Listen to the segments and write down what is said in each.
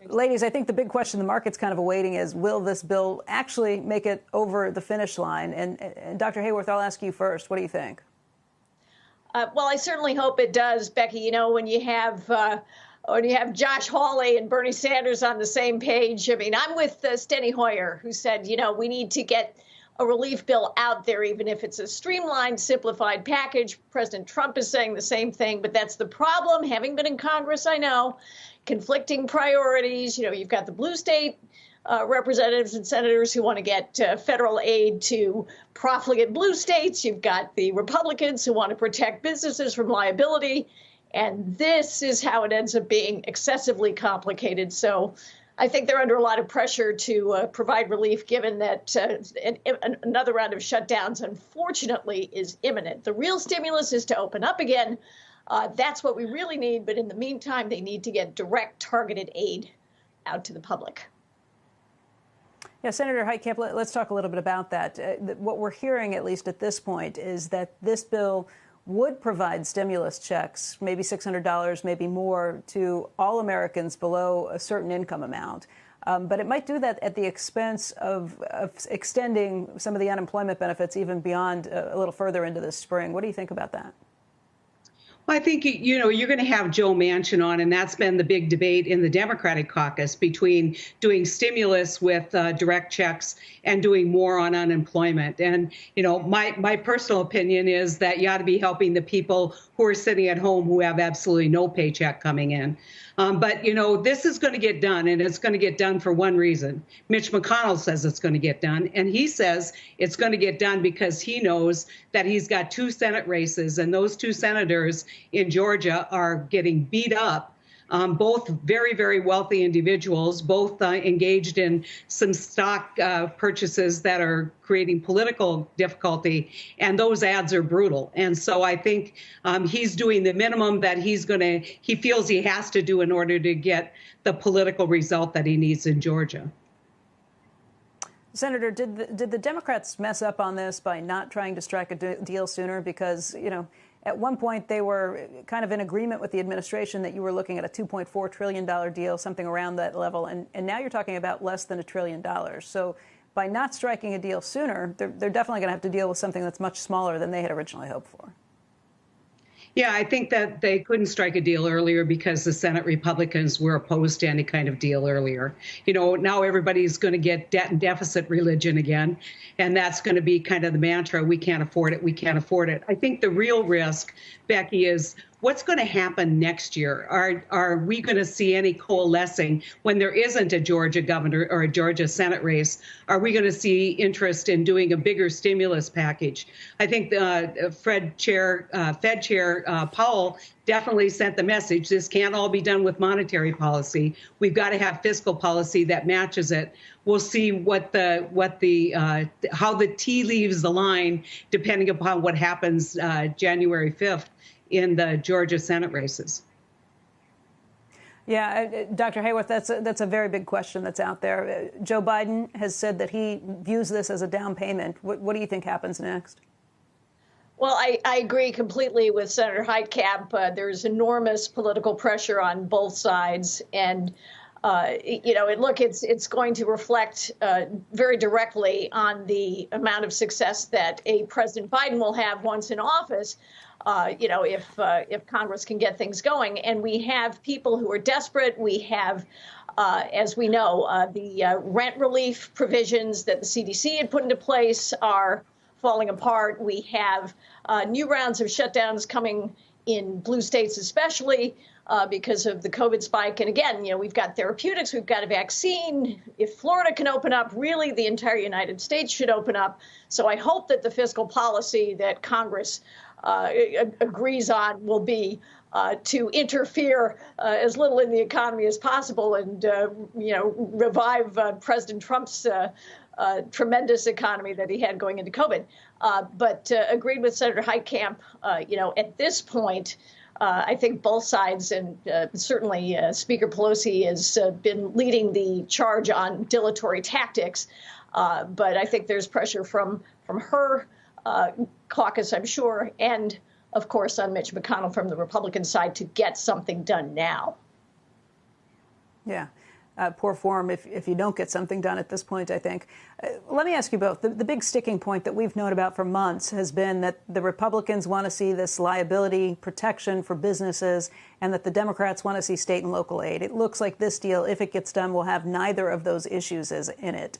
Ladies, I think the big question the market's kind of awaiting is, will this bill actually make it over the finish line? And Dr. Hayworth, I'll ask you first. What do you think? Well, I certainly hope it does, Becky. You know, when you have Josh Hawley and Bernie Sanders on the same page, I mean, I'm with Steny Hoyer, who said, you know, we need to get a relief bill out there, even if it's a streamlined, simplified package. President Trump is saying the same thing, but that's the problem. Having been in Congress, I know, conflicting priorities. You know, you've got the blue state representatives and senators who want to get federal aid to profligate blue states. You've got the Republicans who want to protect businesses from liability. And this is how it ends up being excessively complicated. So I think they're under a lot of pressure to provide relief, given that another round of shutdowns, unfortunately, is imminent. The real stimulus is to open up again. That's what we really need. But in the meantime, they need to get direct targeted aid out to the public. Yeah, Senator Heitkamp, let's talk a little bit about that. What we're hearing, at least at this point, is that this bill would provide stimulus checks, maybe $600, maybe more, to all Americans below a certain income amount. But it might do that at the expense of extending some of the unemployment benefits even beyond a little further into this spring. What do you think about that? Well, I think, you know, you're going to have Joe Manchin on, and that's been the big debate in the Democratic caucus between doing stimulus with direct checks and doing more on unemployment. And, you know, my personal opinion is that you ought to be helping the people who are sitting at home who have absolutely no paycheck coming in. But, you know, this is going to get done, and it's going to get done for one reason. Mitch McConnell says it's going to get done, and he says it's going to get done because he knows that he's got 2 Senate races, and those 2 senators in Georgia are getting beat up. Both very, very wealthy individuals, both engaged in some stock purchases that are creating political difficulty. And those ads are brutal. And so I think he's doing the minimum that he feels he has to do in order to get the political result that he needs in Georgia. Senator, did the Democrats mess up on this by not trying to strike a deal sooner? Because, you know, at one point, they were kind of in agreement with the administration that you were looking at a $2.4 trillion deal, something around that level. And now you're talking about less than $1 trillion. So by not striking a deal sooner, they're definitely going to have to deal with something that's much smaller than they had originally hoped for. Yeah, I think that they couldn't strike a deal earlier because the Senate Republicans were opposed to any kind of deal earlier. You know, now everybody's going to get debt and deficit religion again, and that's going to be kind of the mantra. We can't afford it. We can't afford it. I think the real risk, Becky, is what's going to happen next year? Are we going to see any coalescing when there isn't a Georgia governor or a Georgia Senate race? Are we going to see interest in doing a bigger stimulus package? I think Fed Chair Powell definitely sent the message. This can't all be done with monetary policy. We've got to have fiscal policy that matches it. We'll see how the tea leaves the line, depending upon what happens January 5th. In the Georgia Senate races. Yeah, Dr. Hayworth, that's a very big question that's out there. Joe Biden has said that he views this as a down payment. What do you think happens next? Well, I agree completely with Senator Heitkamp. There's enormous political pressure on both sides. And, you know, it's going to reflect very directly on the amount of success that a President Biden will have once in office. You know, if Congress can get things going. And we have people who are desperate. We have, as we know, the rent relief provisions that the CDC had put into place are falling apart. We have new rounds of shutdowns coming in blue states, especially because of the COVID spike. And again, you know, we've got therapeutics, we've got a vaccine. If Florida can open up, really the entire United States should open up. So I hope that the fiscal policy that Congress agrees on will be to interfere as little in the economy as possible and, you know, revive President Trump's tremendous economy that he had going into COVID. But agreed with Senator Heitkamp, you know, at this point, I think both sides and certainly Speaker Pelosi has been leading the charge on dilatory tactics. But I think there's pressure from her caucus, I'm sure, and, of course, on Mitch McConnell from the Republican side to get something done now. Yeah. Poor form if you don't get something done at this point, I think. Let me ask you both. The big sticking point that we've known about for months has been that the Republicans want to see this liability protection for businesses and that the Democrats want to see state and local aid. It looks like this deal, if it gets done, will have neither of those issues in it.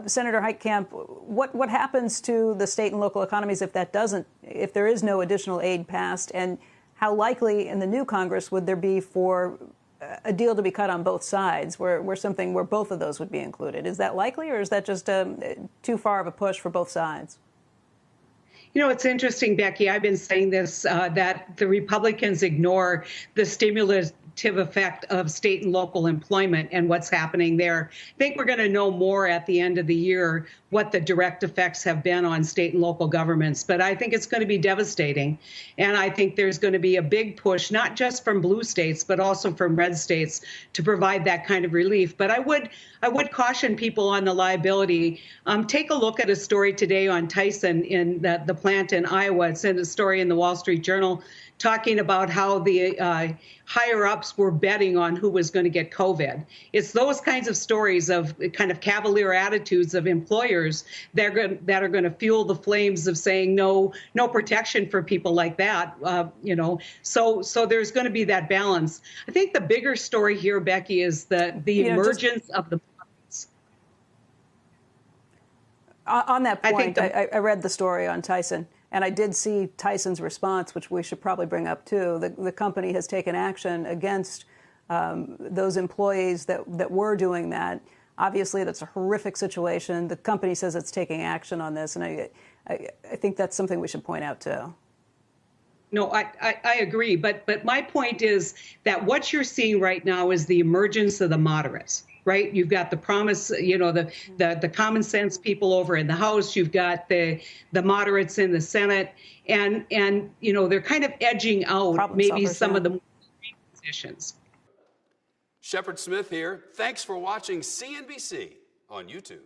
Senator Heitkamp, what happens to the state and local economies if there is no additional aid passed? And how likely in the new Congress would there be for a deal to be cut on both sides, where both of those would be included? Is that likely, or is that just too far of a push for both sides? You know, it's interesting, Becky. I've been saying this, that the Republicans ignore the stimulative effect of state and local employment and what's happening there. I think we're going to know more at the end of the year what the direct effects have been on state and local governments. But I think it's going to be devastating. And I think there's going to be a big push, not just from blue states, but also from red states to provide that kind of relief. But I would caution people on the liability. Take a look at a story today on Tyson in the plant in Iowa. It's in a story in the Wall Street Journal talking about how the higher-ups were betting on who was going to get COVID. It's those kinds of stories of kind of cavalier attitudes of employers that are going to fuel the flames of saying no protection for people like that. So there's going to be that balance. I think the bigger story here, Becky, is the emergence of the. On that point, I read the story on Tyson. And I did see Tyson's response, which we should probably bring up, too. The company has taken action against those employees that were doing that. Obviously, that's a horrific situation. The company says it's taking action on this. And I think that's something we should point out, too. No, I agree. But my point is that what you're seeing right now is the emergence of the moderates. Right? You've got the promise, the common sense people over in the House. You've got the moderates in the Senate, and they're kind of edging out maybe some of the positions. Shepard Smith here. Thanks for watching CNBC on YouTube.